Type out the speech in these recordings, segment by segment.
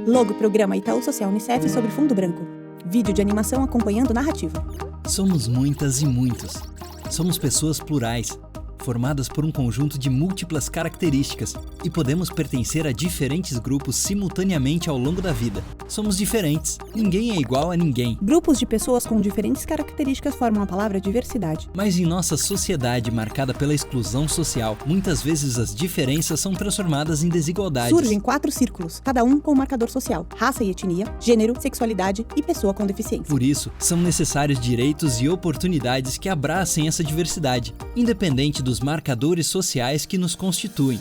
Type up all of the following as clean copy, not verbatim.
Logo Programa Itaú Social Unicef sobre fundo branco. Vídeo de animação acompanhando narrativa. Somos muitas e muitos. Somos pessoas plurais, formadas por um conjunto de múltiplas características e podemos pertencer a diferentes grupos simultaneamente ao longo da vida. Somos diferentes, ninguém é igual a ninguém. Grupos de pessoas com diferentes características formam a palavra diversidade. Mas em nossa sociedade marcada pela exclusão social, muitas vezes as diferenças são transformadas em desigualdades. Surgem 4 círculos, cada um com um marcador social: raça e etnia, gênero, sexualidade e pessoa com deficiência. Por isso, são necessários direitos e oportunidades que abracem essa diversidade, independente dos marcadores sociais que nos constituem: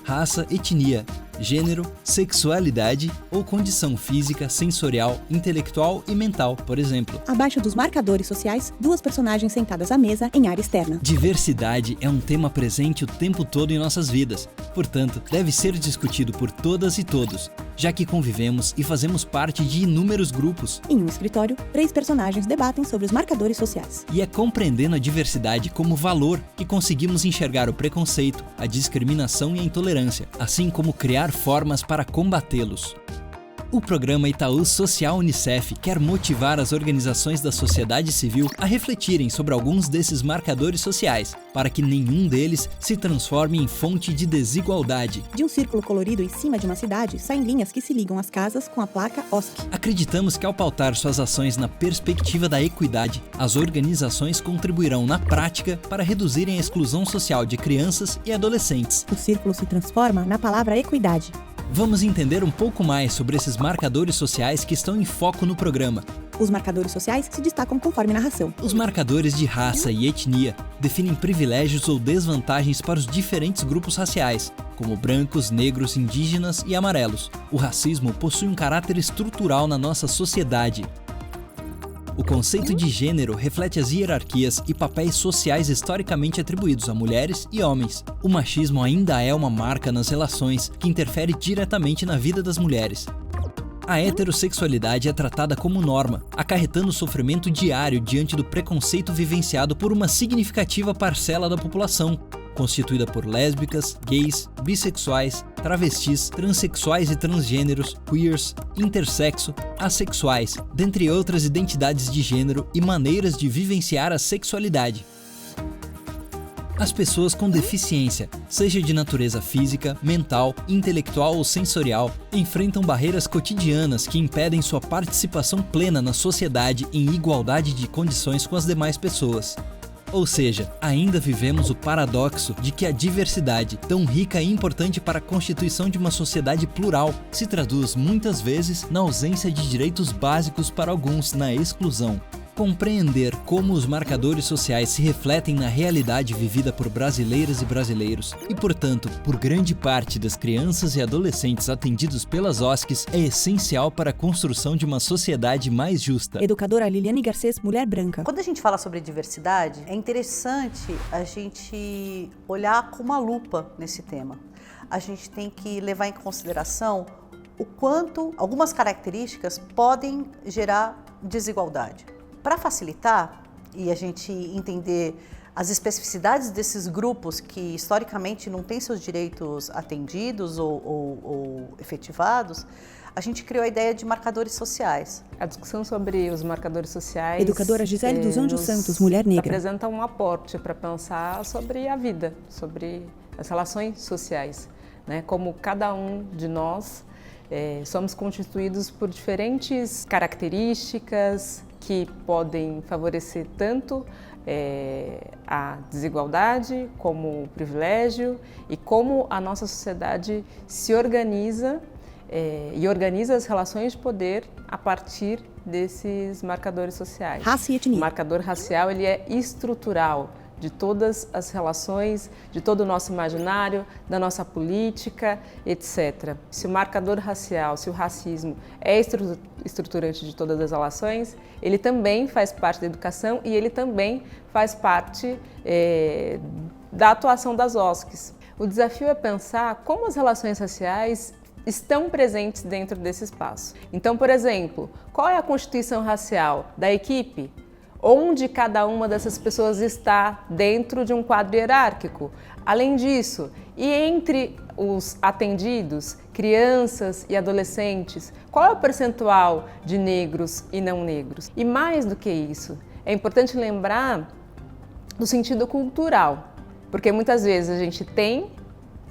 raça, etnia, gênero, sexualidade ou condição física, sensorial, intelectual e mental, por exemplo. Abaixo dos marcadores sociais, 2 personagens sentadas à mesa em área externa. Diversidade é um tema presente o tempo todo em nossas vidas, portanto, deve ser discutido por todas e todos, já que convivemos e fazemos parte de inúmeros grupos. Em um escritório, 3 personagens debatem sobre os marcadores sociais. E é compreendendo a diversidade como valor que conseguimos enxergar o preconceito, a discriminação e a intolerância, assim como criar formas para combatê-los. O programa Itaú Social Unicef quer motivar as organizações da sociedade civil a refletirem sobre alguns desses marcadores sociais, para que nenhum deles se transforme em fonte de desigualdade. De um círculo colorido em cima de uma cidade, saem linhas que se ligam às casas com a placa OSC. Acreditamos que ao pautar suas ações na perspectiva da equidade, as organizações contribuirão na prática para reduzirem a exclusão social de crianças e adolescentes. O círculo se transforma na palavra equidade. Vamos entender um pouco mais sobre esses marcadores sociais que estão em foco no programa. Os marcadores sociais se destacam conforme narração. Os marcadores de raça e etnia definem privilégios ou desvantagens para os diferentes grupos raciais, como brancos, negros, indígenas e amarelos. O racismo possui um caráter estrutural na nossa sociedade. O conceito de gênero reflete as hierarquias e papéis sociais historicamente atribuídos a mulheres e homens. O machismo ainda é uma marca nas relações que interfere diretamente na vida das mulheres. A heterossexualidade é tratada como norma, acarretando sofrimento diário diante do preconceito vivenciado por uma significativa parcela da população, constituída por lésbicas, gays, bissexuais, travestis, transexuais e transgêneros, queers, intersexo, assexuais, dentre outras identidades de gênero e maneiras de vivenciar a sexualidade. As pessoas com deficiência, seja de natureza física, mental, intelectual ou sensorial, enfrentam barreiras cotidianas que impedem sua participação plena na sociedade em igualdade de condições com as demais pessoas. Ou seja, ainda vivemos o paradoxo de que a diversidade, tão rica e importante para a constituição de uma sociedade plural, se traduz muitas vezes na ausência de direitos básicos para alguns, na exclusão. Compreender como os marcadores sociais se refletem na realidade vivida por brasileiras e brasileiros e, portanto, por grande parte das crianças e adolescentes atendidos pelas OSCs é essencial para a construção de uma sociedade mais justa. Educadora Liliane Garcês, mulher branca. Quando a gente fala sobre diversidade, é interessante a gente olhar com uma lupa nesse tema. A gente tem que levar em consideração o quanto algumas características podem gerar desigualdade. Para facilitar e a gente entender as especificidades desses grupos que historicamente não têm seus direitos atendidos ou efetivados, a gente criou a ideia de marcadores sociais. A discussão sobre os marcadores sociais... Educadora Gisele dos Anjos Santos, mulher negra. Apresenta um aporte para pensar sobre a vida, sobre as relações sociais, né? Como cada um de nós somos constituídos por diferentes características que podem favorecer tanto a desigualdade como o privilégio e como a nossa sociedade se organiza e organiza as relações de poder a partir desses marcadores sociais. Raça e etnia. O marcador racial ele é estrutural de todas as relações, de todo o nosso imaginário, da nossa política, etc. Se o marcador racial, se o racismo é estruturante de todas as relações, ele também faz parte da educação e ele também faz parte da atuação das OSCs. O desafio é pensar como as relações raciais estão presentes dentro desse espaço. Então, por exemplo, qual é a constituição racial da equipe? onde cada uma dessas pessoas está dentro de um quadro hierárquico. Além disso, e entre os atendidos, crianças e adolescentes, qual é o percentual de negros e não negros? E mais do que isso, é importante lembrar do sentido cultural, porque muitas vezes a gente tem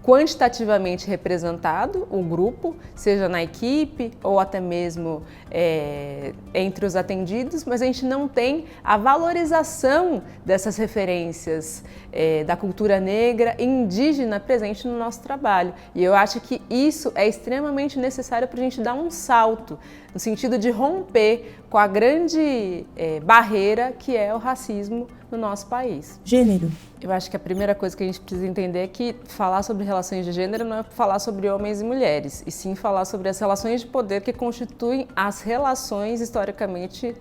quantitativamente representado o grupo, seja na equipe ou até mesmo entre os atendidos, mas a gente não tem a valorização dessas referências da cultura negra e indígena presente no nosso trabalho. E eu acho que isso é extremamente necessário para a gente dar um salto, no sentido de romper com a grande barreira que é o racismo no nosso país. Gênero. Eu acho que a primeira coisa que a gente precisa entender é que falar sobre relações de gênero não é falar sobre homens e mulheres, e sim falar sobre as relações de poder que constituem as relações historicamente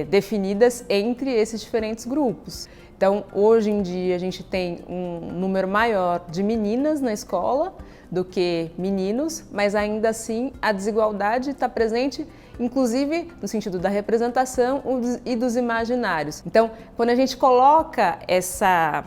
definidas entre esses diferentes grupos. Então, hoje em dia, a gente tem um número maior de meninas na escola do que meninos, mas ainda assim a desigualdade está presente, inclusive no sentido da representação e dos imaginários. Então, quando a gente coloca essa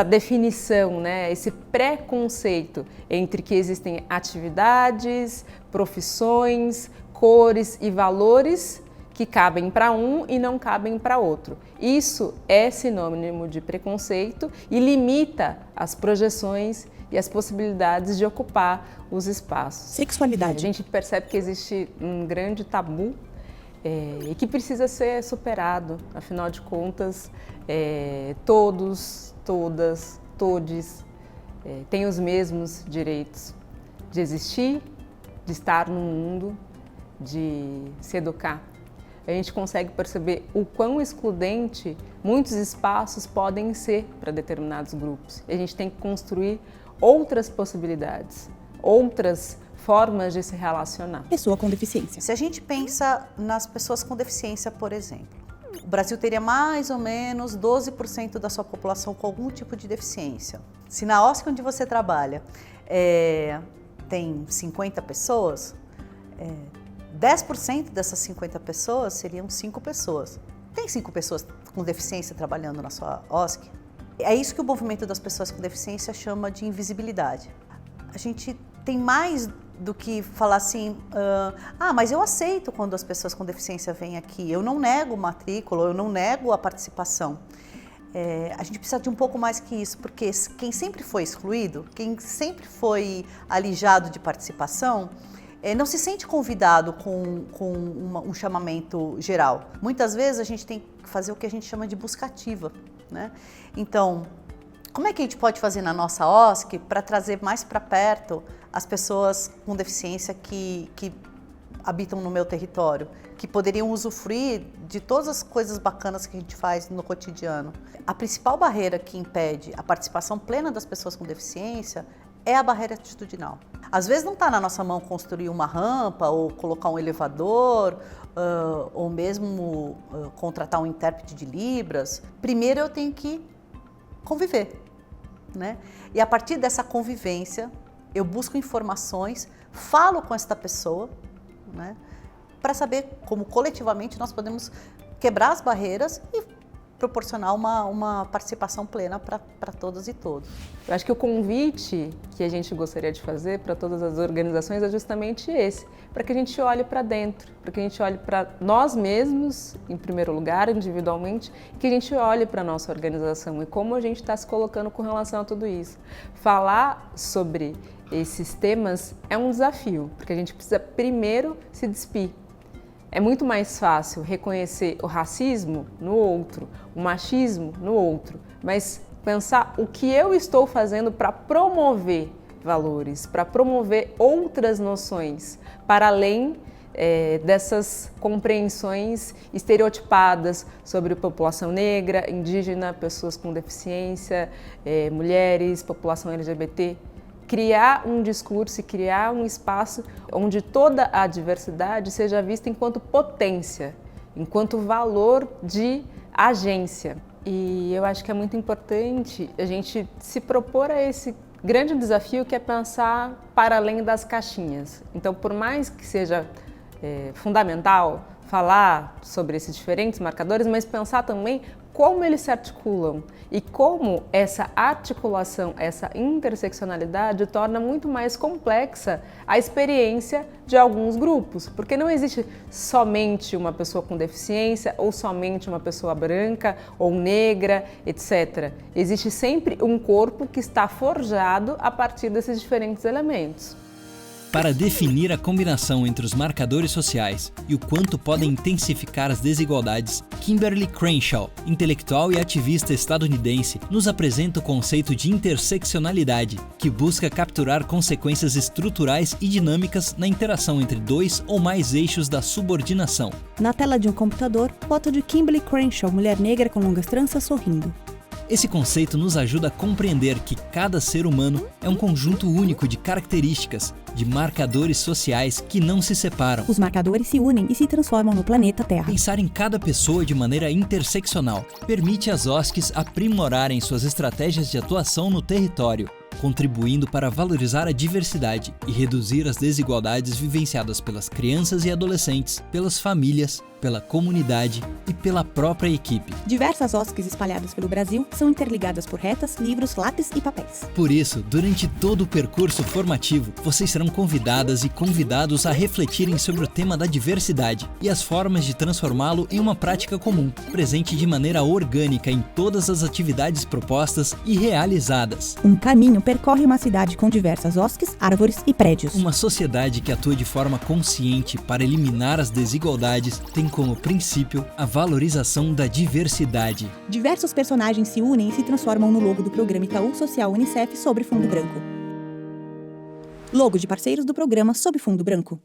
definição, né, esse preconceito entre que existem atividades, profissões, cores e valores que cabem para um e não cabem para outro. Isso é sinônimo de preconceito e limita as projeções e as possibilidades de ocupar os espaços. Sexualidade. A gente percebe que existe um grande tabu e que precisa ser superado. Afinal de contas, todos, todas, todes têm os mesmos direitos de existir, de estar no mundo, de se educar. A gente consegue perceber o quão excludente muitos espaços podem ser para determinados grupos. E a gente tem que construir outras possibilidades, outras formas de se relacionar. Pessoa com deficiência. Se a gente pensa nas pessoas com deficiência, por exemplo, o Brasil teria mais ou menos 12% da sua população com algum tipo de deficiência. Se na OSC onde você trabalha tem 50 pessoas, 10% dessas 50 pessoas seriam 5 pessoas. Tem 5 pessoas com deficiência trabalhando na sua OSC? É isso que o movimento das pessoas com deficiência chama de invisibilidade. A gente tem mais do que falar assim, mas eu aceito quando as pessoas com deficiência vêm aqui, eu não nego matrícula, eu não nego a participação. A gente precisa de um pouco mais que isso, porque quem sempre foi excluído, quem sempre foi alijado de participação, não se sente convidado com um chamamento geral. Muitas vezes a gente tem que fazer o que a gente chama de busca ativa, né? Então, como é que a gente pode fazer na nossa OSC para trazer mais para perto as pessoas com deficiência que habitam no meu território, que poderiam usufruir de todas as coisas bacanas que a gente faz no cotidiano? A principal barreira que impede a participação plena das pessoas com deficiência é a barreira atitudinal. Às vezes não está na nossa mão construir uma rampa ou colocar um elevador ou mesmo contratar um intérprete de Libras. Primeiro eu tenho que conviver, né? E a partir dessa convivência eu busco informações, falo com esta pessoa, né, para saber como coletivamente nós podemos quebrar as barreiras e proporcionar uma participação plena para todas e todos. Eu acho que o convite que a gente gostaria de fazer para todas as organizações é justamente esse, para que a gente olhe para dentro, para que a gente olhe para nós mesmos, em primeiro lugar, individualmente, e que a gente olhe para a nossa organização e como a gente está se colocando com relação a tudo isso. Falar sobre esses temas é um desafio, porque a gente precisa primeiro se despir. É muito mais fácil reconhecer o racismo no outro, o machismo no outro, mas pensar o que eu estou fazendo para promover valores, para promover outras noções, para além dessas compreensões estereotipadas sobre a população negra, indígena, pessoas com deficiência, mulheres, população LGBT. Criar um discurso e criar um espaço onde toda a diversidade seja vista enquanto potência, enquanto valor de agência. E eu acho que é muito importante a gente se propor a esse grande desafio que é pensar para além das caixinhas. Então, por mais que seja fundamental falar sobre esses diferentes marcadores, mas pensar também como eles se articulam e como essa articulação, essa interseccionalidade torna muito mais complexa a experiência de alguns grupos, porque não existe somente uma pessoa com deficiência ou somente uma pessoa branca ou negra, etc. Existe sempre um corpo que está forjado a partir desses diferentes elementos. Para definir a combinação entre os marcadores sociais e o quanto podem intensificar as desigualdades, Kimberly Crenshaw, intelectual e ativista estadunidense, nos apresenta o conceito de interseccionalidade, que busca capturar consequências estruturais e dinâmicas na interação entre dois ou mais eixos da subordinação. Na tela de um computador, foto de Kimberly Crenshaw, mulher negra com longas tranças sorrindo. Esse conceito nos ajuda a compreender que cada ser humano é um conjunto único de características, de marcadores sociais que não se separam. Os marcadores se unem e se transformam no planeta Terra. Pensar em cada pessoa de maneira interseccional permite às OSCs aprimorarem suas estratégias de atuação no território, contribuindo para valorizar a diversidade e reduzir as desigualdades vivenciadas pelas crianças e adolescentes, pelas famílias, pela comunidade e pela própria equipe. Diversas OSCs espalhadas pelo Brasil são interligadas por retas, livros, lápis e papéis. Por isso, durante todo o percurso formativo, vocês serão convidadas e convidados a refletirem sobre o tema da diversidade e as formas de transformá-lo em uma prática comum, presente de maneira orgânica em todas as atividades propostas e realizadas. Um caminho percorre uma cidade com diversas OSCs, árvores e prédios. Uma sociedade que atua de forma consciente para eliminar as desigualdades tem como princípio a valorização da diversidade. Diversos personagens se unem e se transformam no logo do programa Itaú Social Unicef sobre fundo branco. Logo de parceiros do programa sob fundo branco.